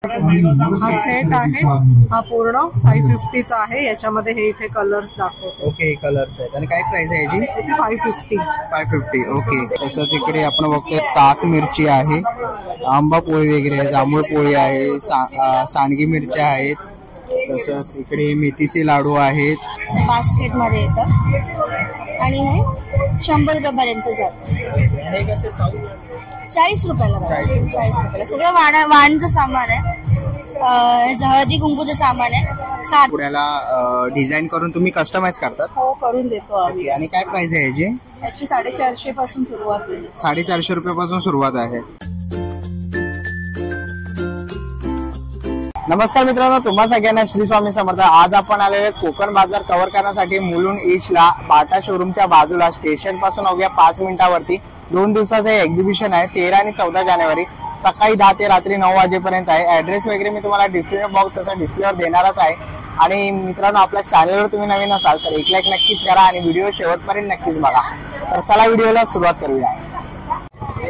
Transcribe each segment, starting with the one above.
हा सेट आहे, हा पूर्ण 550 चा आहे। याच्यामध्ये हे इथे कलर्स दाखवतो। ओके, कलर्स आहेत। आणि काय प्राइस आहे याची? 550। ओके, तसंच इकडे आपण बघतोय ताक मिरची आहे, आंबा पोळी वगैरे आहे, जांभूळ पोळी आहे, सांडगी मिरच्या आहेत, तसंच इकडे मेथीचे लाडू आहेत। बास्केट मध्ये येतं आणि हे 100 रुपयापर्यंत जातं। हे कसं चालू? 40 रुपयाला। 40 रुपयाला सगळं वाणचं सामान आहे, हळदी कुंकूचं सामान आहे। पुण्याला डिझाईन करून तुम्ही कस्टमाइज करतात? हो, करून देतो आम्ही। आणि काय प्राइस आहे याची? याची 450 पासून सुरुवात आहे। 450 रुपयापासून सुरुवात आहे। नमस्कार मित्रांनो, तुम्हा सगळ्यांना श्री स्वामी समर्थ। आज आपण आलेले कोकण बाजार कव्हर करण्यासाठी मुलुंड ईस्टला बाटा शोरूमच्या बाजूला स्टेशन पासून अवघ्या 5 मिनिटांवरती 2 दिवसाचं एक्झिबिशन आहे। 13 आणि 14 जानेवारी सकाळी 10 ते रात्री 9 वाजेपर्यंत आहे। ऍड्रेस वगैरे मी तुम्हाला डिस्क्रिप्शन बॉक्स तसा डिस्प्लेवर देणारच आहे। आणि मित्रांनो, आपल्या चॅनलवर तुम्ही नवीन असाल तर एक लाईक नक्कीच करा आणि व्हिडिओ शेवटपर्यंत नक्कीच बघा। तर चला व्हिडिओला सुरुवात करूया।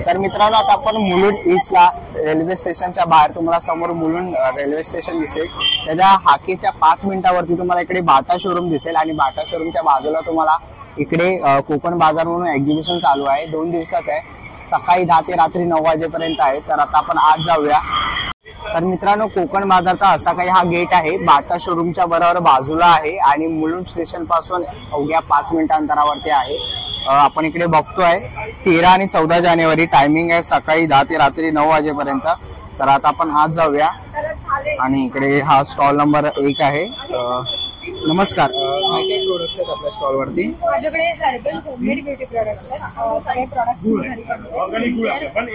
तर मित्रांनो, आता आपण मुलुंड ईस्टला रेल्वे स्टेशनच्या बाहेर तुम्हाला समोर मुलुंड रेल्वे स्टेशन दिसेल। त्याच्या हाकेच्या 5 मिनिटांवरती तुम्हाला इकडे बाटा शोरूम दिसेल आणि बाटा शोरूमच्या बाजूला तुम्हाला इकडे कोकण बाजार म्हणून एक्झिबिशन चालू आहे। 2 दिवसात आहे, सकाळी 10 ते रात्री 9 वाजेपर्यंत आहे। तर आता आपण आज जाऊया। तर मित्रांनो, कोकण बाजारचा असा काही हा गेट आहे, बाटा शोरूमच्या बरोबर बाजूला आहे आणि मुलुंड स्टेशन पासून अवघ्या 5 मिनिट अंतरावरती आहे। आपण इकडे बघतोय 13 आणि 14 जानेवारी टायमिंग आहे सकाळी 10 ते रात्री 9 वाजेपर्यंत। तर आता आपण आज जाऊया आणि इकडे हा स्टॉल नंबर 1 आहे। नमस्कार, काय काय प्रोडक्ट्स आहेत आपल्या स्टॉल वरती? माझ्याकडे हर्बल होममेड ब्युटी प्रोडक्ट्स आहेत। सगळे प्रोडक्ट्स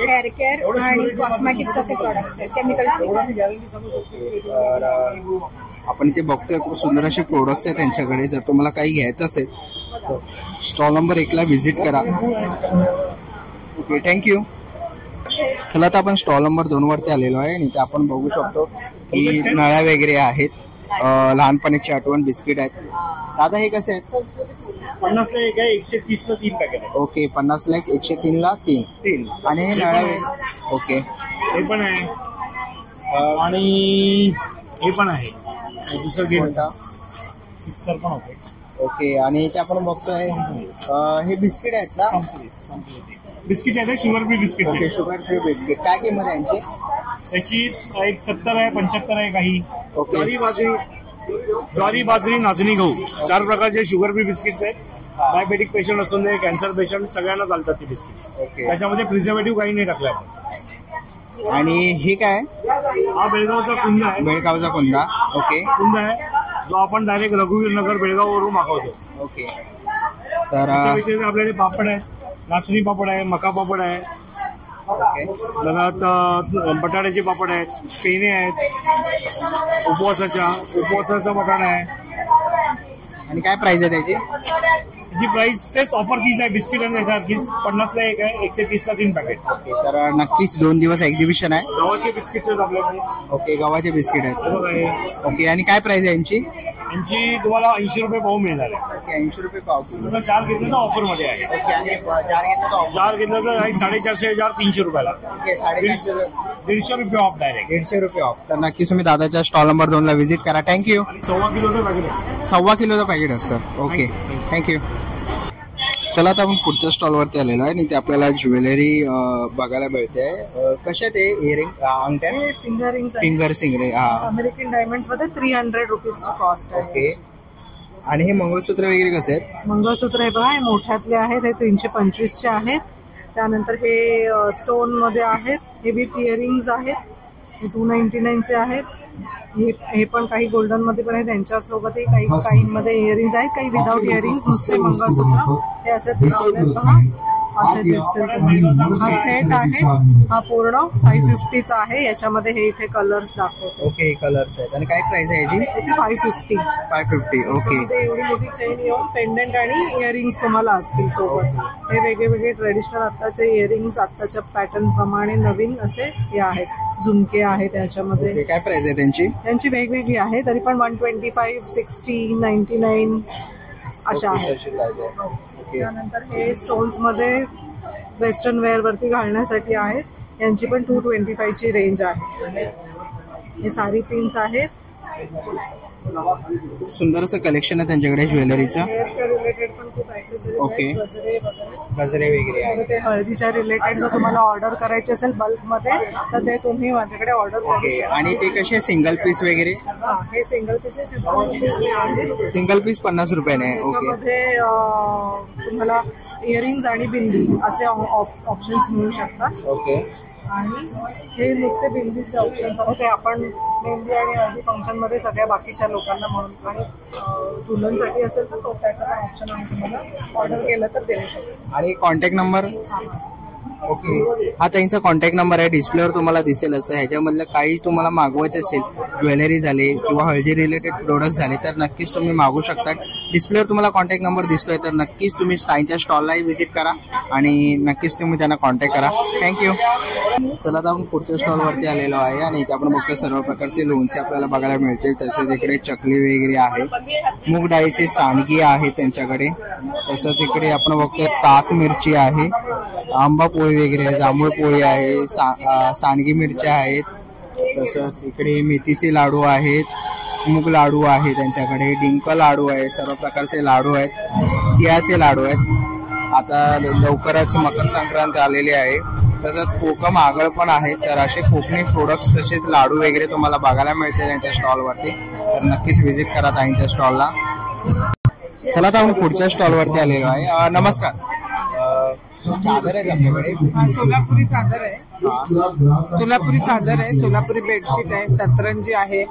हेअर केअर आणि कॉस्मेटिक्स असे प्रोडक्ट्स आहेत, केमिकल फ्री। आपण इथे बघतोय खूप सुंदर असे प्रोडक्ट्स आहेत त्यांच्याकडे। जर तुम्हाला काही घ्यायचं असेल तर स्टॉल नंबर 1 ला व्हिजिट करा। Okay, thank you. चला, आता आपण स्टॉल नंबर 2 वरती आलेलो आहे आणि इथे आपण बघू शकतो की नळ्या वगैरे आहेत, लहानपणीची आठवण बिस्किट आहेत। दादा, हे कसे आहेत? 50 ला 1 आहे, 130 ला 3 पॅकेट आहे। ओके, 50 ला 103 ला 3। आणि हे नळ्या, ओके, हे पण आहे आणि हे पण आहे। दुसरं गेम सिक्सर पण होते। ओके, आणि इथे आपण बघतोय हे बिस्किट आहेत ना? बिस्किट आहे, sugar free biscuit. Okay, sugar free biscuit. काय किंमत आहे यांची? त्याची एक 70 आहे, 75 आहे काही। ओके, ज्वारी बाजरी नाचणी गहू 4 प्रकारचे शुगर फ्री बिस्किट्स आहेत। डायबेटिक पेशंट असून दे, कॅन्सर पेशंट सगळ्यांना चालतात ते बिस्किट। ओके, त्याच्यामध्ये प्रिझर्वेटिव्ह काही नाही टाकलं आपण। आणि हे काय? हा बेळगावचा कुंदा आहे। बेळगावचा कुंदा। ओके, कुंदा आहे जो आपण डायरेक्ट रघुवीर नगर बेळगाव वरून मागवतो। ओके, तर आपल्याकडे पापड आहे, नाचणी पापड आहे, मका पापड आहे, बटाट्याचे पापड आहेत, पेने आहेत, उपवासाचा बटाटा आहे। आणि काय प्राइस आहे त्याची? त्याची प्राइस तेच ऑफर तीच आहे, बिस्किट आणि त्याच्यासारखीच। 50 ला 1 आहे, 130 ला 3 पॅकेट। तर नक्कीच 2 दिवस एक्झिबिशन आहे। गव्हाचे बिस्किट आहेत आपल्याकडे। ओके, गव्हाचे बिस्किट आहेत। ओके, आणि काय प्राइस आहे यांची? यांची तुम्हाला 80 रुपये पाव मिळणार आहे। 80 रुपये पाव। 4 घेतलं तर ऑफर मध्ये आहे। 4 घेतलं तर 450 300 रुपयाला। 150 रुपये ऑफ डायरेक्ट। 150 रुपये ऑफ। तर नक्कीच तुम्ही दादाच्या स्टॉल नंबर 2 ला व्हिजिट करा। थँक्यू। 1.25 किलोचं पॅकेट असतं। 1.25 किलोचं पॅकेट असतं। Okay, thank you. चला, आता आपण पुढच्या स्टॉल वरती आलेलो आहे आणि ते आपल्याला ज्वेलरी बघायला मिळते। कशा ते इयरिंग, अंगठ्या, फिंगर सिंगरे, अमेरिकन डायमंड्स मध्ये 300 रुपीजची कॉस्ट आहे। ओके, आणि हे मंगळसूत्र वगैरे कसे आहेत? मंगळसूत्र हे बघा, हे मोठ्यातले आहेत, हे 325 चे आहेत। त्यानंतर हे स्टोन मध्ये आहेत, हे विथ इयरिंग्स आहेत, हे 299 चे आहेत। हे पण काही गोल्डन मध्ये पण आहे, त्यांच्यासोबतही काही मध्ये इयरिंग्स आहेत, काही विदाउट इयरिंग्स, नुसते मंगळसूत्र हे असे बघा, असे दिसतील। हा सेट आहे, हा पूर्ण 550 चा आहे। याच्यामध्ये हे इथे कलर्स दाखवतो। ओके, कलर्स आहेत। आणि काय प्राइस आहे याची? त्याची 550। ओके, एवढी मोठी चेन येऊन पेंडंट आणि इयरिंग्स तुम्हाला असतील सोबत। हे वेगळे वेगळे ट्रेडिशनल आत्ताचे इयरिंग्स, आत्ताच्या पॅटर्न प्रमाणे नवीन असे हे आहेत, झुमके आहेत त्याच्यामध्ये। काय प्राइस आहे त्यांची? त्यांची वेगवेगळी आहे, तरी पण 125, 60, 99 अशा आहेत। त्यानंतर हे स्टोन्स मध्ये वेस्टर्न वेअर वरती घालण्यासाठी आहेत, यांची पण 225 ची रेंज आहे। हे साडी पिन्स आहेत. सुंदर असं कलेक्शन आहे त्यांच्याकडे ज्वेलरीचं. हेअरच्या रिलेटेड पण खूप ऍक्सेसरीज ओके. आहेत, गजरे वगैरे. गजरे वगैरे आहे. ते हळदीच्या रिलेटेड जर तुम्हाला ऑर्डर करायची असेल बल्क मध्ये तर ते तुम्ही माझ्याकडे ऑर्डर करू ओके. शकता. आणि ते कसे सिंगल पीस वगैरे? हे सिंगल पीस आहे, 50 रुपीजने आहे. सिंगल पीस 50 रुपयाने. ओके. त्याच्यामध्ये तुम्हाला इयरिंग्स आणि बिंदी असे ऑप्शन्स मिळू शकतात. ओके. आणि हे नुसते बिंदीचे ऑप्शन्स आहेत, ते आपण मेहंदी आणि हळदी फंक्शन मध्ये सगळ्या बाकीच्या लोकांना म्हणून आणि दुल्हनसाठी असेल तर तो त्याचा पण ऑप्शन आहे, तुम्हाला ऑर्डर केलं तर देऊ शकतो. आणि कॉन्टॅक्ट नंबर? ओके. हा त्यांचा कॉन्टॅक्ट नंबर आहे, डिस्प्लेवर तुम्हाला दिसेल असतं. ह्याच्यामधलं काही तुम्हाला मागवायचं असेल, ज्वेलरी झाली किंवा हळदी रिलेटेड प्रोडक्ट झाले तर नक्कीच तुम्ही मागू शकता. डिस्प्लेवर तुम्हाला कॉन्टॅक्ट नंबर दिसतोय तर नक्कीच तुम्ही त्यांच्या स्टॉललाही व्हिजिट करा आणि नक्कीच तुम्ही त्यांना कॉन्टॅक्ट करा. थँक्यू. चला आता आपण पुढच्या स्टॉलवरती आलेलो आहे आणि इथे आपण बघतो सर्व प्रकारचे लोणचे आपल्याला बघायला मिळतील. तसेच इकडे चकली वगैरे आहे, मूग डाळीची सांडगी आहे त्यांच्याकडे. तसंच इकडे आपण बघतोय ताक मिरची आहे, आंबा पोळी वगैरे, जांभूळ पोळी आहे, सांडगी मिरच्या आहेत. तसंच इकडे मेथीचे लाडू आहेत, मूग लाडू आहे त्यांच्याकडे, डिंक लाडू आहे, सर्व प्रकारचे लाडू आहेत, तिळाचे लाडू आहेत. आता लवकरच मकर संक्रांत आलेली आहे. तसंच कोकम आगळ पण आहे. तर असे कोकणी प्रोडक्ट्स तसेच लाडू वगैरे तुम्हाला बघायला मिळते त्यांच्या स्टॉलवरती. तर नक्कीच व्हिजिट करा त्यांच्या स्टॉलला. चला आता आपण पुढच्या स्टॉलवरती आलेलो आहे. नमस्कार. चादर आहे आपल्याकडे? सोलापुरी चादर आहे, सोलापुरी चादर आहे, सोलापुरी बेडशीट आहे, सतरंजी आहे,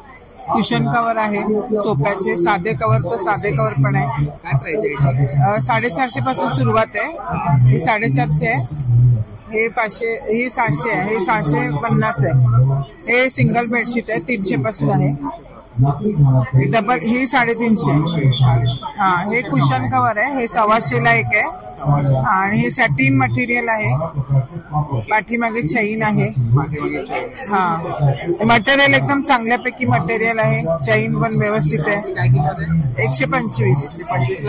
कुशन कव्हर आहे, सोफ्याचे साधे कव्हर तर साधे कव्हर पण आहे. काय प्राइस आहे? 450 पासून सुरुवात आहे. ही 450 आहे, हे 500, ही 600 आहे, हे 650 आहे. हे सिंगल बेडशीट आहे, 300 पासून आहे. डबल ही 350. हा, हे कुशन कव्हर आहे, हे 125 ला एक आहे. आणि हे सॅटिन मटेरियल आहे, पाठीमागे चैन आहे. हा, मटेरियल एकदम चांगल्यापैकी मटेरियल आहे, चैन पण व्यवस्थित आहे. 125.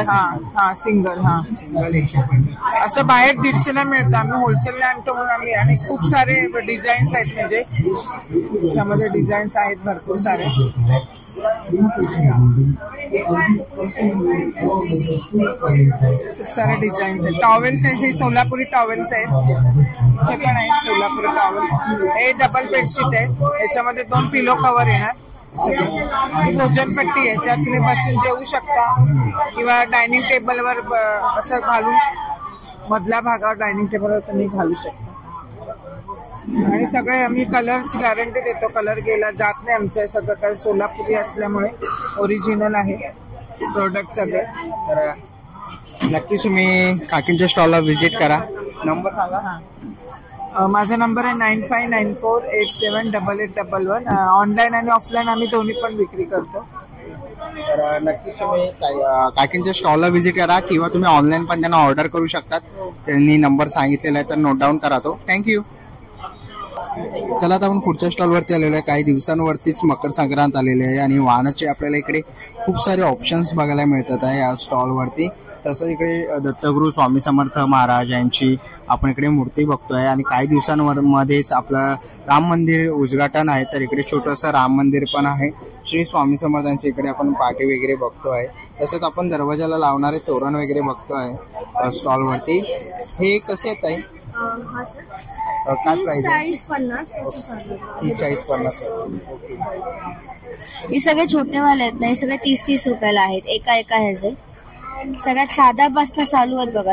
हा हा, सिंगल. हा, असं बाहेर 150 ला मिळतं, आम्ही होलसेलला आणतो म्हणून आम्ही. आणि खूप सारे डिझाईन्स आहेत, म्हणजे त्याच्यामध्ये डिझाईन्स आहेत भरपूर सारे. खूप सारे डिझाईन्स आहेत. टॉवेल्स आहेत, हे सोलापुरी टॉवेल्स आहेत, हे पण आहेत सोलापुरी टॉवेल्स. हे डबल बेडशीट आहे, याच्यामध्ये 2 पिलो कव्हर येणार. भोजनपट्टी आहे, त्यात तुम्ही बसून जेवू शकता किंवा डायनिंग टेबलवर असं घालून मधल्या भागावर डायनिंग टेबलवर तुम्ही घालू शकता. आणि सगळे आम्ही कलरची गॅरंटी देतो, कलर गेला जात नाही आमच्या सगळं, कारण सोलापुरी असल्यामुळे ओरिजिनल आहे प्रोडक्ट सगळे. तर नक्कीच तुम्ही काकींच्या स्टॉलला व्हिजिट करा. नंबर सांगा. माझा नंबर आहे 9594878811. ऑनलाईन आणि ऑफलाईन आम्ही दोन्ही पण विक्री करतो. तर नक्कीच तुम्ही काकींच्या स्टॉलला व्हिजिट करा किंवा तुम्ही ऑनलाईन पण त्यांना ऑर्डर करू शकतात. त्यांनी नंबर सांगितलेला आहे तर नोट डाऊन करा तो. थँक्यू. चला आता आपण पुढच्या स्टॉलवरती आलेलो आहे. काही दिवसांवरतीच मकर संक्रांत आलेली आहे आणि वाहनाचे आपल्याला इकडे खूप सारे ऑप्शन्स बघायला मिळतात आहे या स्टॉलवरती. तसंच इकडे दत्तगुरू स्वामी समर्थ महाराज यांची आपण इकडे मूर्ती बघतोय आणि काही दिवसांमध्येच आपलं राम मंदिर उद्घाटन आहे. तर इकडे छोटंसं राम मंदिर पण आहे. श्री स्वामी समर्थांच्या इकडे आपण पाठी वगैरे बघतोय. तसंच आपण दरवाजाला लावणारे तोरण वगैरे बघतोय स्टॉलवरती. हे कसे आहेत ताई? काय प्राइस आहे? 40-50. हे सगळे छोटेवाले आहेत ना, हे सगळे 30-30 रुपयाला आहेत एका ह्याचे. सगळ्यात साध्यापासून चालू आहेत बघा,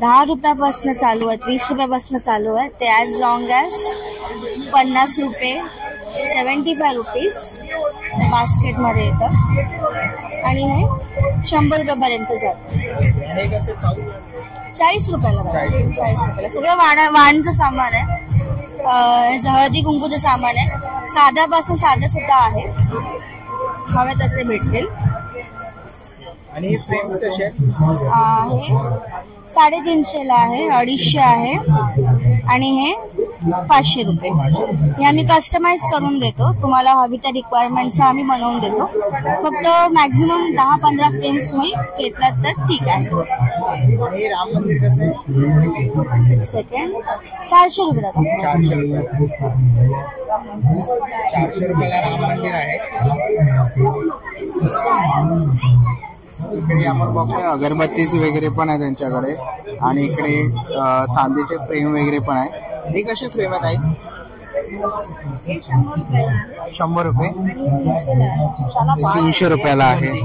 10 रुपयापासून चालू आहेत, 20 रुपयापासून चालू आहेत. ते ॲज लॉंग ॲज 50 रुपये, 75 रुपीज बास्केटमध्ये येतं. आणि हे 100 रुपयापर्यंत जातं. 40 रुपयाला. 40 रुपयाला सगळं वाणचं सामान आहे, हळदी कुंकूचं सामान आहे. साध्यापासून साधं सुद्धा आहे, हवे तसे भेटतील. आणि फ्रेम्स कसे आहेत? हे 350 ला आहे, 250 आहे. आणि हे 500 रुपये. हे आम्ही कस्टमाइज करून देतो. तुम्हाला हवी त्या रिक्वायरमेंटचा आम्ही बनवून देतो. फक्त मॅक्झिमम 10-15 फ्रेम्स तुम्ही घेतलात तर ठीक आहे. हे राम मंदिर कसं आहे? एक सेकंड. 400 रुपये दादा. 400 रुपयाला राम मंदिर आहे. इकडे आपण बघतोय अगरबत्तीच वगैरे पण आहे त्यांच्याकडे आणि इकडे चांदीचे फ्रेम वगैरे पण आहे. हे कसे फ्रेम आहेत आई? 100 रुपये. 300 रुपयाला आहे.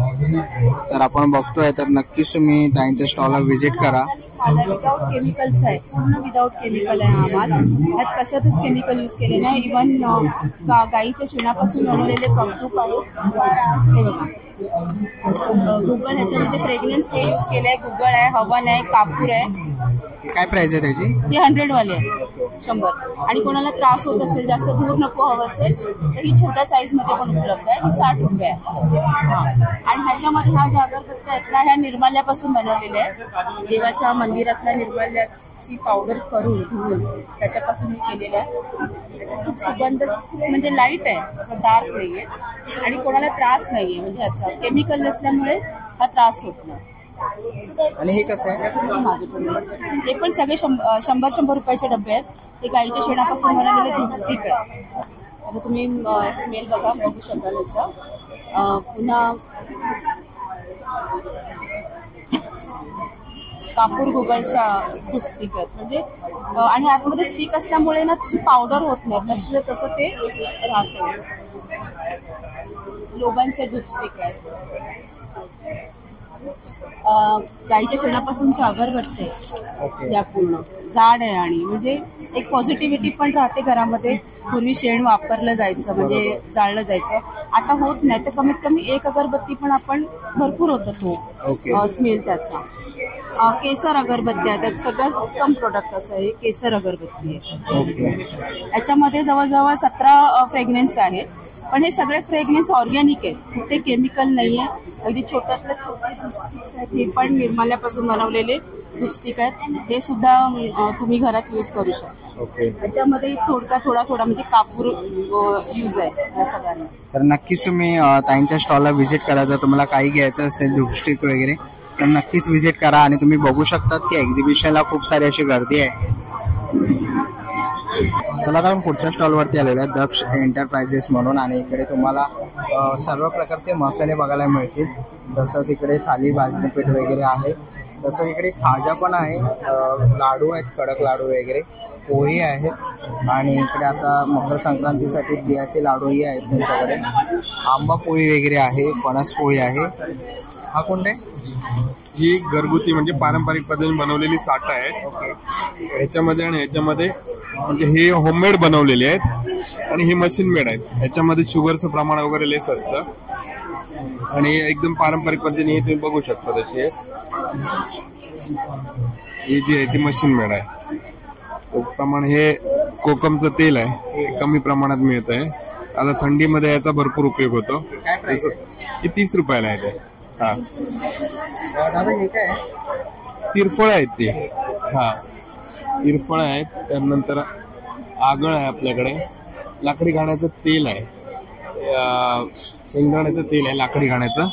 तर आपण बघतोय तर नक्कीच तुम्ही त्यांच्या स्टॉलला व्हिजिट करा. विदाउट केमिकल्स आहे, पूर्ण विदाउट केमिकल आहे. आम्हाला त्यात कशातच केमिकल यूज केले नाही. इव्हन गाईच्या शेणापासून बनवलेले कपडूप आहे. हे बघा गुगल, ह्याच्यामध्ये फ्रेग्रन्स हे यूज केलं आहे. गुगल आहे, हवन आहे, कापूर आहे. काय प्राइस आहे त्याची? ती 100 वाली आहे, 100. आणि कोणाला त्रास होत असेल, जास्त दूर नको हवं असेल तर ही छोट्या साईज मध्ये पण उपलब्ध आहे. ही 60 रुपये आहे. आणि ह्याच्यामध्ये ह्या ज्या अगरबत्त्या आहेत ना, ह्या निर्माल्यापासून बनवलेल्या आहेत. देवाच्या मंदिरातल्या निर्माल्याची पावडर करून धुवून त्याच्यापासून मी केलेल्या आहे. त्याचा खूप सुगंध म्हणजे लाईट आहे, असं डार्क नाहीये आणि कोणाला त्रास नाहीये. म्हणजे ह्याचा केमिकल नसल्यामुळे हा त्रास होत नाही. आणि हे कसं आहे? ते पण सगळे 100 रुपयाचे डबे आहेत. ते गाईच्या शेणापासून बनवलेले धूपस्टिक आहे. आता तुम्ही स्मेल बघू शकाल याचा. पुन्हा कापूर गुगलच्या धूपस्टिक आहेत. म्हणजे आणि आतमध्ये स्टिक असल्यामुळे ना तशी पावडर होत नाही, तसे तसं ते राहतं. लोबांचे धूपस्टिक आहेत. गाईच्या शेणापासूनच्या अगरबत्ती या पूर्ण जाड आहे आणि म्हणजे एक पॉझिटिव्हिटी पण राहते घरामध्ये. पूर्वी शेण वापरलं जायचं, म्हणजे जाळलं जायचं. आता होत नाही. तर कमीत कमी एक अगरबत्ती पण आपण भरपूर होतं तो स्मेल त्याचा. केसर अगरबत्ती आहे, त्यात सगळ्यात उत्तम प्रोडक्ट असं आहे. केसर अगरबत्ती आहे. याच्यामध्ये जवळजवळ 17 फ्रेग्रन्स आहेत. पण हे सगळे फ्रेग्रन्स ऑर्गॅनिक आहेत, कुठे केमिकल नाहीये. अगदी छोट्यातल्या छोटे हे पण निर्माल्यापासून बनवलेले धूपस्टिक आहेत. हे सुद्धा तुम्ही घरात यूज करू शकता. त्याच्यामध्ये थोडा म्हणजे कापूर यूज आहे या सगळ्यांना. तर नक्कीच तुम्ही ताईंच्या स्टॉलला व्हिजिट करा. जर तुम्हाला काही घ्यायचं असेल धूपस्टिक वगैरे तर नक्कीच व्हिजिट करा. आणि तुम्ही बघू शकता की एक्झिबिशनला खूप सारी अशी गर्दी आहे. चला आता आपण पुढच्या स्टॉलवरती आलेलो आहे, दक्ष एंटरप्राइजेस म्हणून. आणि इकडे तुम्हाला सर्व प्रकारचे मसाले बघायला मिळतील. तसंच इकडे थाली भाजणी पीठ वगैरे आहे. तसंच इकडे खाजा पण आहे, लाडू आहेत, कडक लाडू वगैरे, पोळी आहेत. आणि इकडे आता मकर संक्रांतीसाठी तिळाचे लाडूही आहेत त्यांच्याकडे. आंबा पोळी वगैरे आहे, फणस पोळी आहे. हा कोणता आहे? ही घरगुती म्हणजे पारंपरिक पद्धतीने बनवलेली साठ आहे. ह्याच्यामध्ये आणि ह्याच्यामध्ये म्हणजे हे होममेड बनवलेले आहेत आणि हे मशीन मेड आहेत. ह्याच्यामध्ये शुगरचं प्रमाण वगैरे लेस असतं आणि एकदम पारंपरिक पद्धतीने तुम्ही बघू शकता. तशी ही जी आहे ती मशीन मेड आहे. प्रमाण हे कोकमचं तेल आहे, हे कमी प्रमाणात मिळत आहे. आता थंडीमध्ये याचा भरपूर उपयोग होतो. हे 30 रुपयाला आहे ते. हा तिरफळ आहेत ते. हा तिरफळ आहेत. त्यानंतर आगळ आहे आपल्याकडे. लाकडी घाण्याचं तेल आहे, शेंगदाण्याचं तेल आहे लाकडी घाण्याचं.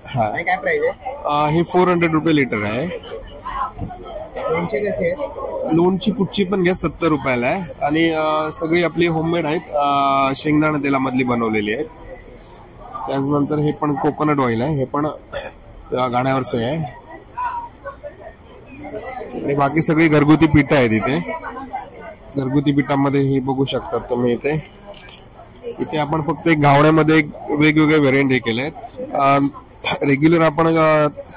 हा काय प्राइस आहे? हे 400 रुपये लिटर आहे. लोणचे कसे आहेत? लोणची कुठची पण घ्या 70 रुपयाला आहे. आणि सगळी आपली होममेड आहेत, शेंगदाणा तेलामधली बनवलेली आहेत. त्यानंतर हे पण कोकोनट ऑइल आहे, हे पण गाण्यावरचं आहे. आणि बाकी सगळी घरगुती पीठ आहेत इथे. घरगुती पिठामध्ये हे बघू शकता तुम्ही. इथे आपण फक्त एक घावण्यामध्ये वेगवेगळे व्हेरियंट हे केले आहेत. रेग्युलर आपण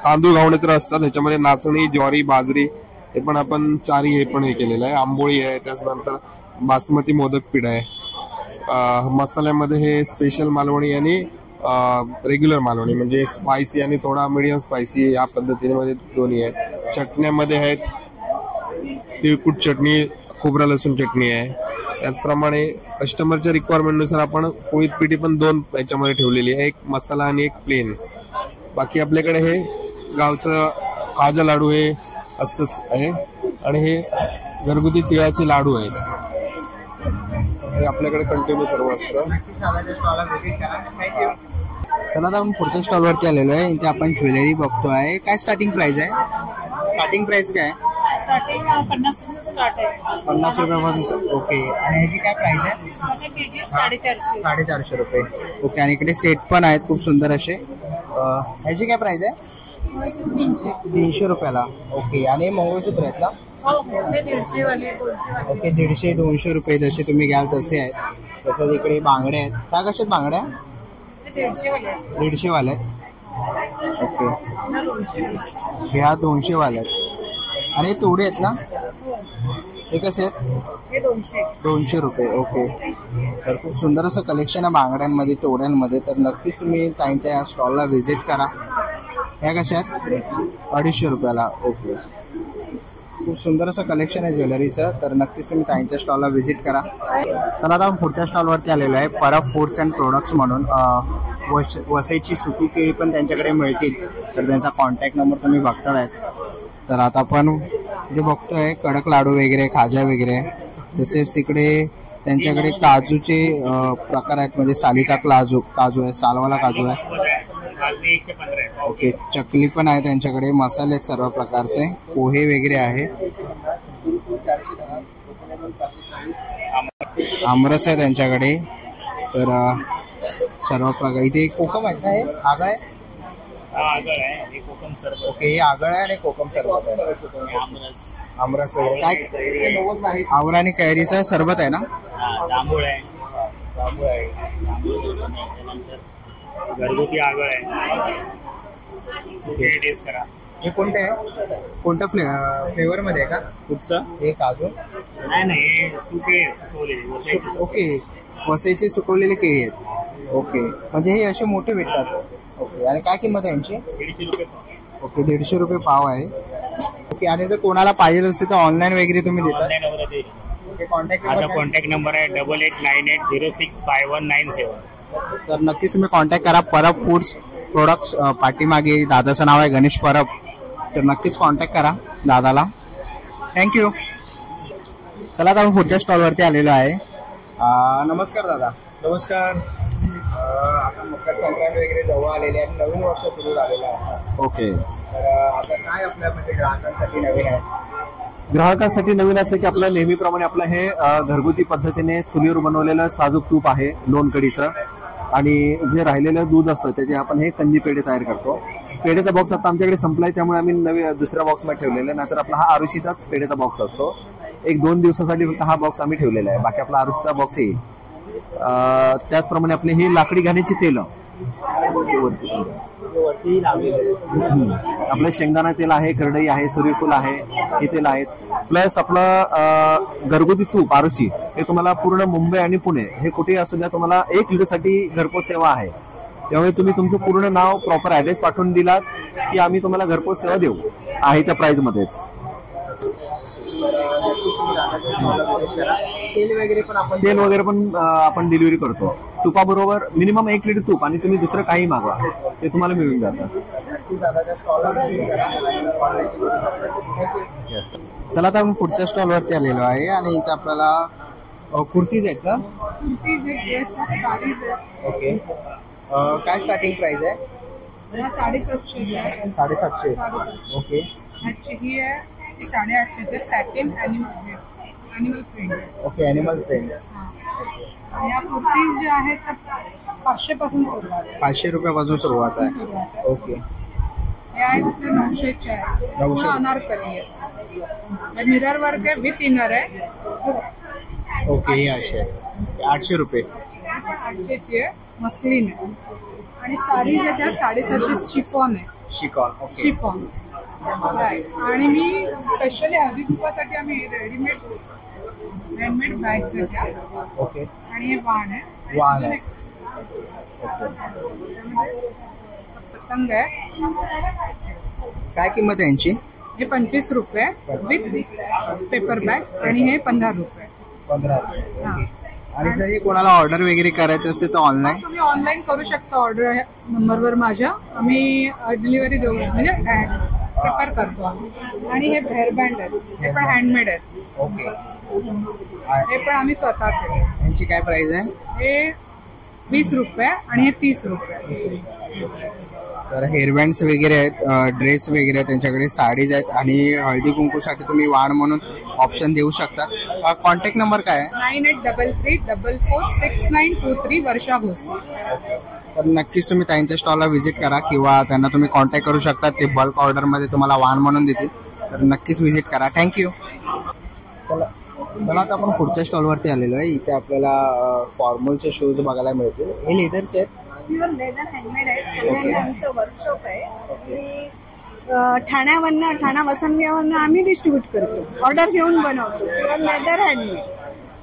तांदूळ घावणे तर असतात, ह्याच्यामध्ये नाचणी, ज्वारी, बाजरी हे पण आपण चारी हे पण हे केलेलं आहे. आंबोळी आहे, त्याच्यानंतर बासमती मोदक पीठ आहे. मसाल्यामध्ये हे स्पेशल मालवणी आणि रेग्युलर मालवणी म्हणजे स्पायसी आणि थोडा मिडियम स्पायसी या पद्धतीने दोन्ही आहेत. चटण्यामध्ये आहेत तिळकुट चटणी, खोबरा लसूण चटणी आहे. त्याचप्रमाणे कस्टमरच्या रिक्वायरमेंटनुसार आपण पोळीत पिठी पण 2 याच्यामध्ये ठेवलेली आहे, एक मसाला आणि एक प्लेन. बाकी आपल्याकडे हे गावचं खाजा लाडू हे असतंच आहे. आणि हे घरगुती तिळाचे लाडू आहेत. हे आपल्याकडे कंटिन्यू सर्व असतं. चला आता आपण पुढच्या स्टॉल वरती आलेलो आहे. इथे आपण ज्वेलरी बघतोय. काय स्टार्टिंग प्राइस आहे? स्टार्टिंग प्राइस काय? स्टार्टिंग 50 स्टार्ट आहे. 50 रुपयापासून. ओके. आणि ह्याची काय प्राइस आहे? 450 रुपये. ओके. आणि इकडे सेट पण आहेत खूप सुंदर असे. ह्याची काय प्राइस आहे? 300 रुपयाला. ओके. आणि मंगळसूत्र आहेत ना? ओके. 150-200 रुपये जसे तुम्ही घ्याल तसे आहेत. तसंच इकडे बांगड्या आहेत. काय कशात बांगड्या? 150 वाल्या आहेत. ओके. ह्या 200 वाल्या आहेत. आणि तोडे आहेत ना? हे कसे आहेत? 200 रुपये. ओके. तर खूप सुंदर असं कलेक्शन आहे बांगड्यांमध्ये, तोड्यांमध्ये. तर नक्कीच तुम्ही त्यांच्या या स्टॉलला व्हिजिट करा. ह्या कशा आहेत? 250 रुपयाला. ओके. खूप सुंदर असं कलेक्शन आहे ज्वेलरीचं. तर नक्कीच तुम्ही त्यांच्या स्टॉलला व्हिजिट करा. चला आता पुढच्या स्टॉलवरती आलेलो आहे. परब फूड्स अँड प्रोडक्ट्स म्हणून. वसईची सुकी केळी पण त्यांच्याकडे मिळतील. तर त्यांचा कॉन्टॅक्ट नंबर तुम्ही बघताय. तर आता आपण जे बघतोय कडक लाडू वगैरे, खाजा वगैरे. तसेच तिकडे त्यांच्याकडे काजूचे प्रकार आहेत. म्हणजे सालीचा काजू आहे, सालवाला काजू आहे. ओके. चकली पण आहे त्यांच्याकडे. मसाले आहेत सर्व प्रकारचे. पोहे वगैरे आहे. आमरस आहे त्यांच्याकडे. तर सर्व प्रकार. इथे कोकम आहेत ना? हे आगळ आहे. ओके. हे आगळ आहे आणि कोकम सरबत आहे. आमरस वगैरे काय? आवळा आणि कैरीचं सरबत आहे ना? जांभूळ आहे. घरगुती आगळ आहे. टेस्ट करा. हे कोणते आहे? कोणत्या फ्लेवर मध्ये आहे का? कुठचं? हे काजू? नाही सुके. ओके. वसईचे सुकवलेले केळी आहेत. ओके. म्हणजे हे असे मोठे भेटतात. ओके. आणि काय किंमत आहे यांची? 150 रुपये. ओके. 150 रुपये पाव आहे. ओके. आणि जर कोणाला पाहिजे असेल तर ऑनलाईन वगैरे तुम्ही देता? ओके. कॉन्टॅक्ट नंबर आहे 8898065197. तर नक्कीच तुम्ही कॉन्टॅक्ट करा. परब फूड्स प्रोडक्ट्स पाठीमागे दादाचं नाव आहे गणेश परब. तर नक्कीच कॉन्टॅक्ट करा दादाला. थँक्यू. चला आता आपण पुढच्या स्टॉलवरती आलेलो आहे. नमस्कार दादा. नमस्कार. आता मकर संक्रांत वगैरे जवळ आलेले आहे. नवीन वर्ष सुरू झालेलं आहे. ओके. तर आता काय आपल्या म्हणजे ग्राहकांसाठी नवीन आहे? ग्राहकांसाठी नवीन असं की आपलं नेहमीप्रमाणे आपलं हे घरगुती पद्धतीने चुलीवर बनवलेलं साजूक तूप आहे लोणकढीचं. आणि जे राहिलेलं दूध असतं त्याचे आपण हे कंदी पेढे तयार करतो. पेढेचा बॉक्स आता आमच्याकडे संपलाय त्यामुळे आम्ही नवीन दुसऱ्या बॉक्समध्ये ठेवलेला. नाहीतर आपला हा आरुषीचाच पेढेचा बॉक्स असतो. 1-2 दिवसासाठी फक्त हा बॉक्स आम्ही ठेवलेला आहे. बाकी आपला आरुषीचा बॉक्स येईल. त्याचप्रमाणे आपले ही लाकडी घाण्याची तेलं आपलं शेंगदाणा तेल आहे, करडई आहे, सूर्यफूल आहे, हे तेल आहेत. प्लस आपलं घरगुती तूप आरुषी हे तुम्हाला पूर्ण मुंबई आणि पुणे हे कुठेही असू द्या तुम्हाला 1 लिटरसाठी घरपोच सेवा आहे. त्यामुळे तुम्ही तुमचं पूर्ण नाव प्रॉपर ऍड्रेस पाठवून दिलात की आम्ही तुम्हाला घरपोच सेवा देऊ आहे त्या प्राइस मध्येच. तेल वगैरे पण आपण डिलिव्हरी करतो. तुपाबरोबर मिनिमम 1 लिटर तूप आणि तुम्ही दुसरं काही मागवा ते तुम्हाला मिळून जातं. चला आता आपण पुढच्या स्टॉलवरती आलेलो आहे. आणि इथे आपल्याला कुर्तीज आहेत का? ओके. काय स्टार्टिंग प्राइस आहे? 750. ओके. ही आहे 850. Satin animal print. Okay. Animal print. या कुर्तीज ज्या आहेत त्या 500 पासून सुरुवात आहे. 500 रुपयापासून सुरुवात आहे. ओके. या आहेत 900च्या आहेत. 900. अनारकली आहे. मिरर वर्क आहे विथ इनर आहे. ओके. हे असे 800 रुपये. 800ची आहे. मस्लिन आहे. आणि साडी ज्या त्या 750 शिफॉन आहे. शिफॉन. आणि मी स्पेशली हळदी तुपासाठी आम्ही रेडीमेड हँडमेड बॅग्स आहेत त्या. ओके. आणि हे वाण आहे. पतंग आहे. काय किंमत आहे यांची? हे 25 रुपये विथ पेपर बॅग. आणि हे 15 रुपये. 15 रुपये. आणि जर हे कोणाला ऑर्डर वगैरे करायचं असेल तर ऑनलाईन तुम्ही ऑनलाईन करू शकता. ऑर्डर नंबरवर माझ्या आम्ही डिलिव्हरी देऊ म्हणजे प्रिपेअर करतो. आणि हे हेअरबँड आहेत. हे पण हँडमेड आहेत. ओके. हे पण आम्ही स्वतः केले. यांची काय प्राइस आहे? हे 20 रुपये आणि हे 30 रुपये. तर हेअरबँड्स वगैरे आहेत, ड्रेस वगैरे आहेत त्यांच्याकडे, साडीज आहेत आणि हळदी कुंकूसाठी तुम्ही वाण म्हणून ऑप्शन देऊ शकता. कॉन्टॅक्ट नंबर काय आहे? 9833446923 वर्षा भोसले. तर नक्कीच तुम्ही त्यांच्या स्टॉलला व्हिजिट करा किंवा त्यांना तुम्ही कॉन्टॅक्ट करू शकता. ते बल्क ऑर्डरमध्ये तुम्हाला वाण म्हणून देतील. तर नक्कीच व्हिजिट करा. थँक्यू. चला आता आपण पुढच्या स्टॉलवरती आलेलो आहे. इथे आपल्याला फॉर्मलचे शूज बघायला मिळतील. हे लेदरचे आहेत. प्युअर लेदर हँडमेड आहे. आमचं वर्कशॉप आहे. ठाणा वसंतविहारवरनं आम्ही डिस्ट्रीब्यूट करतो. ऑर्डर घेऊन बनवतो. Pure leather handmade.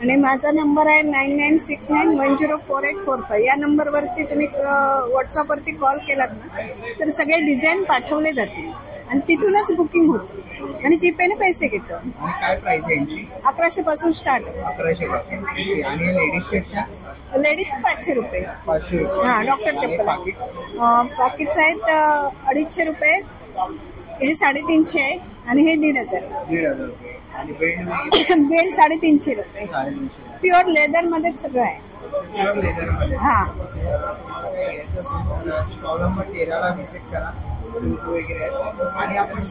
आणि माझा नंबर आहे 9969104845. या नंबरवरती तुम्ही व्हॉट्सअपवरती कॉल केलात ना तर सगळे डिझाईन पाठवले जातील आणि तिथूनच बुकिंग होते आणि जीपेने पैसे घेतो. काय प्राइस आहे यांची? 1100 पासून स्टार्ट. 1100 पासून. आणि लेडीजचे? लेडीज 500 रुपये. 500 रुपये. हा, डॉक्टर चप्पल. पाकिट्स आहेत 250 रुपये. हे 350 आहे आणि हे 1500. 1500 रुपये. आणि बेल्ट 350 रुपये. प्युअर लेदर मध्ये सगळं आहे. हा. स्टॉल नंबर 13ला व्हिजिट करा. आणि आपण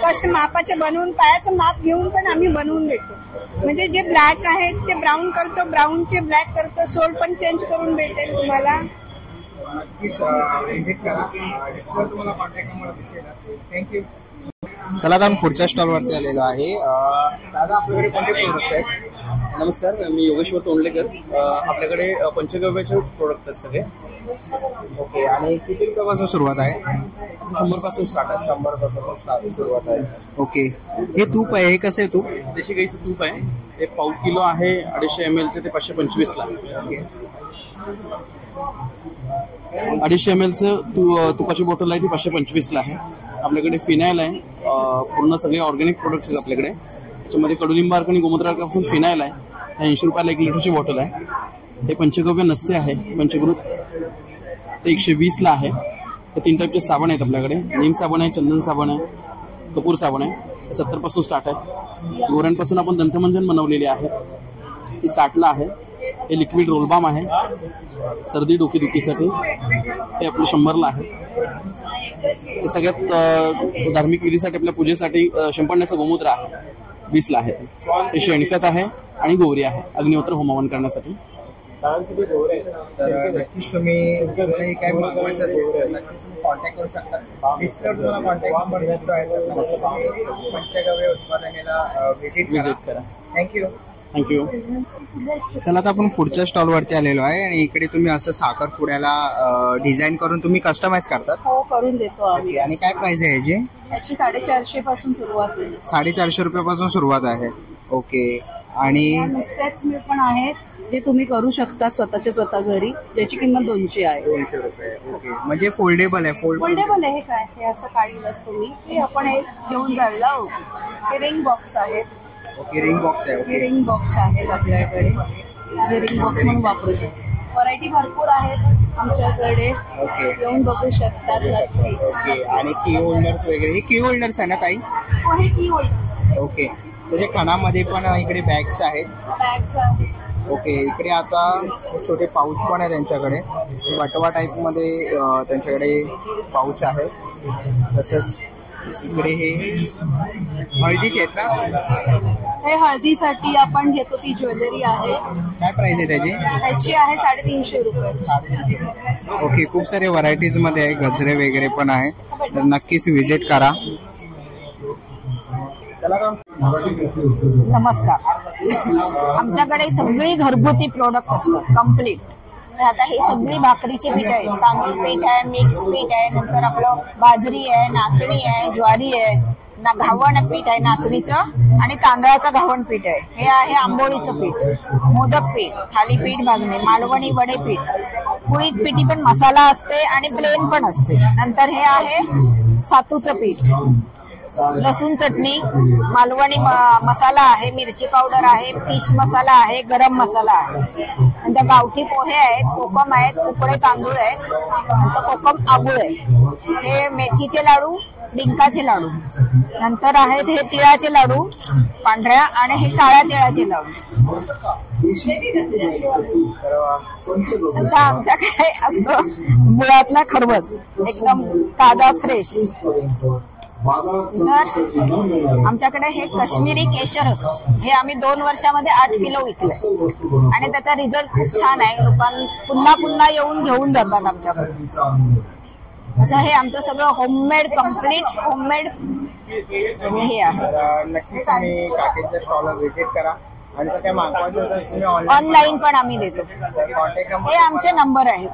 फर्स्ट मापाचे बनवून पायाचं माप घेऊन पण आम्ही बनवून देतो. म्हणजे जे ब्लॅक आहेत ते ब्राऊन करतो, ब्राऊनचे ब्लॅक करतो. सोल पण चेंज करून भेटेल तुम्हाला. थँक्यू. चला आता आपण पुढच्या स्टॉलवरती आलेलो आहे. दादा आपल्याकडे कोणते प्रोडक्ट्स आहेत? नमस्कार, मी योगेश्वर तोंडलेकर. आपल्याकडे पंचगव्याचे प्रोडक्ट आहेत सगळे. ओके. आणि किती रुपयापासून सुरुवात आहे? 100 पासून स्टार्ट आहे. 100 पासून सुरुवात आहे. ओके. हे तूप आहे, हे कसं आहे तूप? देशी गाईचं तूप आहे. हे पाव किलो आहे. 250 ml चे ते 525 ला. 250 ml तुपाची बॉटल आहे ती 525 ला आहे. आपल्याकडे फिनाईल आहे. पूर्ण सगळे ऑर्गॅनिक प्रोडक्ट्स आहेत आपल्याकडे. त्याच्यामध्ये कडुलिंब अर्क आणि गोमूत्र अर्कापासून फिनाईल आहे. 80 रुपयाला 1 लिटरची बॉटल आहे. हे पंचगव्य नस्य आहे पंचकृत, ते 120 ला आहे. हे 3 टाईपचे साबण आहेत आपल्याकडे. नीम साबण आहे, चंदन साबण आहे, कपूर साबण आहे. 70 पासून स्टार्ट आहे. गोऱ्यांपासून आपण दंतमंजन बनवलेली आहे, ती 60 ला आहे. हे लिक्विड रोलबाम आहे सर्दी डोकेदुखीसाठी, हे आपलं 100 ला आहे. हे सगळ्यात धार्मिक विधीसाठी आपल्या पूजेसाठी शिंपडण्याचं गोमूत्र आहे, 20 ला आहे. हे शेणखत आहे आणि गोवरी आहे अग्निहोत्र होमवन करण्यासाठी. नक्कीच तुम्ही काय मागवायचं असेल तर नक्कीच तुम्ही कॉन्टॅक्ट करू शकता. डिस्प्लेवर तुम्हाला कॉन्टॅक्ट नंबर दिसतो आहे तर पंचगव्य उत्पादनेला व्हिजिट करा. थँक्यू. थँक्यू. चला आता आपण पुढच्या स्टॉलवरती आलेलो आहे आणि इकडे तुम्ही असं साखरपुड्याला डिझाईन करून तुम्ही कस्टमाइज करतात? हो, करून देतो आम्ही. आणि काय प्राइस आहे याची? याची 450 पासून सुरुवात आहे. 450 रुपयापासून सुरुवात आहे. ओके. आणि नुसत्याच पण आहेत जे तुम्ही करू शकता स्वतः घरी, ज्याची किंमत 200 आहे. 200 रुपये. ओके. म्हणजे फोल्डेबल आहे? फोल्डेबल आहे. हे काय, हे असं काढलं तुम्ही की आपण हे घेऊन जायला. हे रिंग बॉक्स आहेत. ओके. रिंग बॉक्स आहे. हे रिंग बॉक्स आहेत आपल्याकडे. हे रिंग बॉक्स म्हणून वापरू शकतो. व्हरायटी भरपूर आहेत आमच्याकडे. ओके. येऊन बघू शकतात. ओके. आणि की होल्डर्स वगैरे, हे की होल्डर्स आहे ना ताई? हो, हे की होल्डर. ओके. त्याच्या खणामध्ये पण इकडे बॅग्स आहेत. बॅग्स आहेत. ओके. इकडे आता छोटे पाऊच पण आहे त्यांच्याकडे. बटवा टाईप मध्ये त्यांच्याकडे पाऊच आहे. तसंच इकडे हे हळदीचे आहेत ना? हे हळदीसाठी आपण घेतो ती ज्वेलरी आहे. काय प्राइस आहे त्याची? त्याची आहे 350 रुपये. ओके. खूप सारे व्हरायटीज मध्ये आहे. गजरे वगैरे पण आहे, तर नक्कीच व्हिजिट करा. नमस्कार. आमच्याकडे सगळी घरगुती प्रोडक्ट असतात कम्प्लीट. आता हे सगळी भाकरीची पीठ आहे, तांदूळ पीठ आहे, मिक्स पीठ आहे, नंतर आपलं बाजरी आहे, नाचणी आहे, ज्वारी आहे, घावण पीठ आहे नाचणीचं, आणि तांदळाचं घावण पीठ आहे. हे आहे आंबोळीचं पीठ, मोदक पीठ, थालीपीठ भाजणे, मालवणी वडे पीठ, कुळीत पिठी पण मसाला असते आणि प्लेन पण असते. नंतर हे आहे सातूचं पीठ, लसूण चटणी, मालवणी मसाला आहे, मिरची पावडर आहे, फिश मसाला आहे, गरम मसाला आहे, नंतर गावठी पोहे आहेत, कोकम आहेत, उकडे तांदूळ आहेत, नंतर कोकम आबूळ आहे, हे मेथीचे लाडू, डिंकाचे लाडू, नंतर आहेत हे तिळाचे लाडू पांढऱ्या आणि हे काळ्या तिळाचे लाडू. नंतर आमच्याकडे असतो गुळातला खरवस एकदम ताजा फ्रेश. तर आमच्याकडे हे काश्मीरी केशर असतं, हे आम्ही 2 वर्षामध्ये 8 किलो विकले आणि त्याचा रिझल्ट खूप छान आहे. लोकांना पुन्हा येऊन घेऊन जातात आमच्याकडे. असं हे आमचं सगळं होममेड, कम्प्लीट होममेड हे आहे. नक्कीच तुम्ही काकीच्या स्टॉलला व्हिजिट करा आणि काय मागवायचं होतं तुम्ही ऑनलाईन पण आम्ही देतो. हे आमचे नंबर आहेत.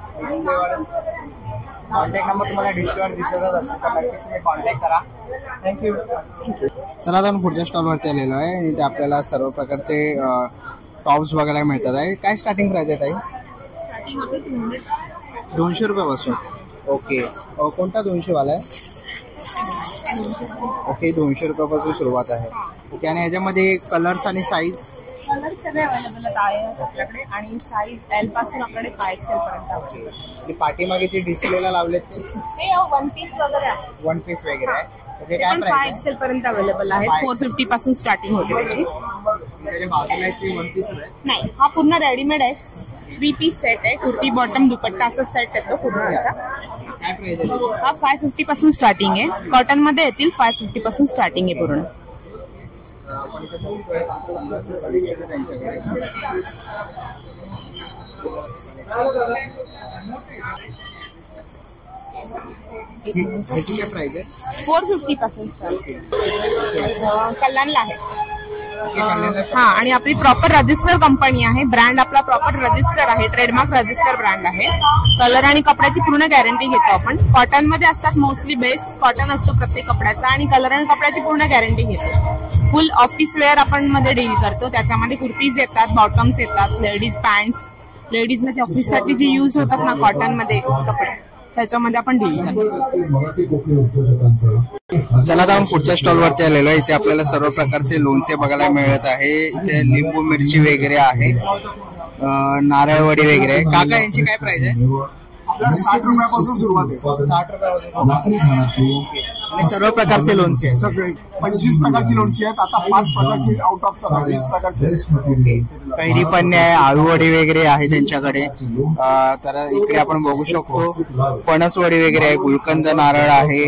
कॉन्टॅक्ट नंबर तुम्हाला डिस्प्लेवर दिसतच असतो, तर नक्कीच तुम्ही कॉन्टॅक्ट करा. थँक्यू. चला आता पुढच्या स्टॉलवरती आलेलो आहे आणि ते आपल्याला सर्व प्रकारचे टॉप्स बघायला मिळतात आहे. काय स्टार्टिंग प्राइस आहे ताई? 200 रुपयापासून. ओके, कोणता 200 वाला आहे? ओके, 200 रुपयापासून सुरुवात आहे. ओके, आणि याच्यामध्ये कलर्स आणि साईज? कलर सगळे अवेलेबल आहे आपल्याकडे आणि साईज एल पासून आपल्याकडे 5XL पर्यंत आहे. पाठीमागे जे डिस्प्लेला लावलेत ते 1 पीस वगैरे आहे. 1 पीस वगैरे आहे. ते पण 5XL पर्यंत अवेलेबल आहे. 450 पासून स्टार्टिंग होते त्याची. नाही, हा पूर्ण रेडीमेड आहे. 3 पीस सेट आहे, कुर्ती बॉटम दुपट्टा असं सेट येतो पूर्ण असा. हा 550 पासून स्टार्टिंग आहे. कॉटन मध्ये येतील 550 पासून स्टार्टिंग आहे पूर्ण. प्राइस आहे 450 पासून कल्याणला आहे. हा, आणि आपली प्रॉपर रजिस्टर कंपनी आहे. ब्रँड आपला प्रॉपर रजिस्टर आहे, ट्रेडमार्क रजिस्टर ब्रँड आहे. कलर आणि कपड्याची पूर्ण गॅरंटी घेतो आपण. कॉटन मध्ये असतात मोस्टली, बेस कॉटन असतो प्रत्येक कपड्याचा आणि कलर आणि कपड्याची पूर्ण गॅरंटी घेतो. फुल ऑफिस वेअर आपण मध्ये डील करतो. त्याच्यामध्ये कुर्तीज येतात, बॉटम्स येतात, लेडीज पॅन्ट्स, लेडीजला ऑफिससाठी जे यूज होतात ना कॉटन मध्ये कपडे, त्याच्यामध्ये आपण डील करतो. चला आता आपण पुढच्या स्टॉल वरती आलेलो आहे. इथे आपल्याला सर्व प्रकारचे लोणचे बघायला मिळत आहे. इथे लिंबू मिरची वगैरे आहे, नारळवडी वगैरे आहे. काका यांची काय प्राइस आहे? 60 रुपयापासून सुरुवात आहे. 60 रुपयापासून. आणि सर्व प्रकारचे लोणचे सगळे 25 प्रकारची लोणची आहेत. आता 5 प्रकारची आउट ऑफ 20 प्रकारचे. कैरी पन्ने आहे, आळूवडी वगैरे आहे त्यांच्याकडे. तर इकडे आपण बघू शकतो फणसवडी वगैरे आहे, गुलकंद नारळ आहे,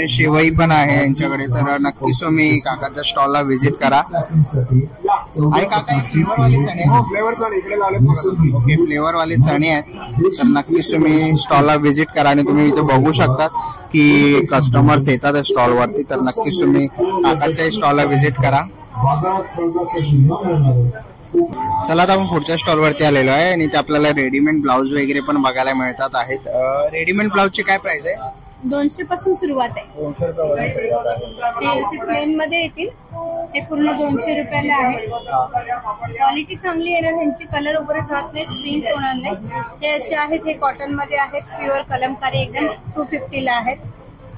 शेवई पण आहे यांच्याकडे. तर नक्कीच तुम्ही काकाच्या स्टॉलला व्हिजिट करा. आणि काका फ्लेवरवाले चणे, फ्लेवर चणे इकडे लावले. ओके, फ्लेवरवाले चणे आहेत. तर नक्कीच तुम्ही स्टॉलला व्हिजिट करा आणि तुम्ही इथे बघू शकता की कस्टमर्स येतात स्टॉल वरती. तर नक्कीच तुम्ही काकाच्या स्टॉलला व्हिजिट करा. चला आता आपण पुढच्या स्टॉल वरती आलेलो आहे आणि ते आपल्याला रेडीमेड ब्लाउज वगैरे पण बघायला मिळतात आहेत. रेडीमेड ब्लाउजची काय प्राइस आहे? 200 पासून सुरुवात आहे. 200 रुपयापासून सुरुवात आहे. हे असे प्लेन मध्ये येतील, हे पूर्ण 200 रुपयाला आहे. क्वालिटी चांगली येणार, ह्यांची कलर वगैरे जात नाही, श्रिंक होणार नाही. हे असे आहेत, हे कॉटन मध्ये आहेत, प्युअर कलमकारी एकदम 250 ला आहेत.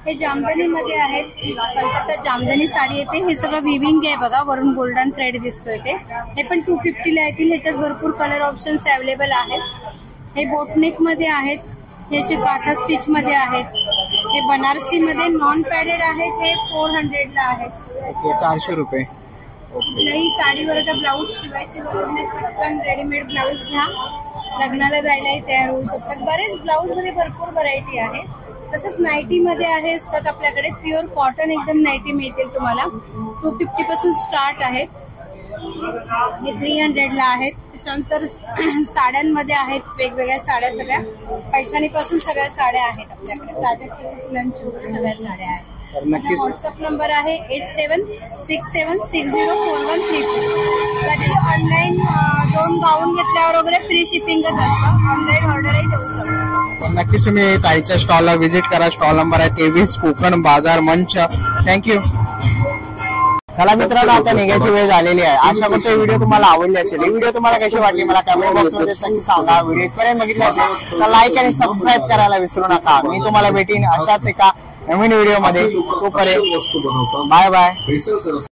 हे जामदानी मध्ये आहेत, कलकत्ता जामदानी साडी येते. हे सगळं विविंग आहे बघा, वरून गोल्डन थ्रेड दिसतोय ते. हे पण 250 ला येतील. ह्याच्यात भरपूर कलर ऑप्शन्स अवेलेबल आहेत. हे बोटनेक मध्ये आहेत, हे असे काथा स्टिच मध्ये आहेत. हे बनारसी मध्ये नॉन पॅडेड आहेत, हे 400 ला आहेत. 400 रुपये. कुठल्याही साडीवरचा ब्लाऊज शिवायची गरज नाही, पटकन रेडीमेड ब्लाऊज घ्या, लग्नाला जायलाही तयार होऊ शकतात. बरेच ब्लाऊज मध्ये भरपूर व्हरायटी आहे. तसंच नाईटी मध्ये आहे असतात आपल्याकडे, प्युअर कॉटन एकदम नाईटी मिळतील तुम्हाला. 250 पासून स्टार्ट आहेत, हे 300 ला आहेत. त्याच्यानंतर साड्यांमध्ये आहेत, वेगवेगळ्या साड्या, सगळ्या पैठणी पासून सगळ्या साड्या आहेत आपल्याकडे. ताज्या फुलांची वगैरे सगळ्या साड्या आहेत. व्हॉट्सअप नंबर आहे 8767604132. कधी ऑनलाईन 2 गाऊन घेतल्यावर वगैरे फ्री शिपिंगच असतं, ऑनलाईन ऑर्डरही देऊ शकतो. नक्कीच तुम्ही ताईच्या स्टॉलला व्हिजिट करा. स्टॉल नंबर आहे 23, कोकण बाजार मंच. थँक्यू. चला मित्रांनो, आता निघायची वेळ झालेली आहे. आशा करतो व्हिडिओ तुम्हाला आवडली असेल. ही व्हिडिओ तुम्हाला कशी वाटली मला कमेंट बॉक्समध्ये नक्की सांगा. व्हिडिओ पर्यंत बघितला असेल तर लाईक आणि सबस्क्राईब करायला विसरू नका. मी तुम्हाला भेटीन अशाच एका नवीन व्हिडिओ मध्ये. तोपर्यंत वस्तू बनवतात, बाय बाय.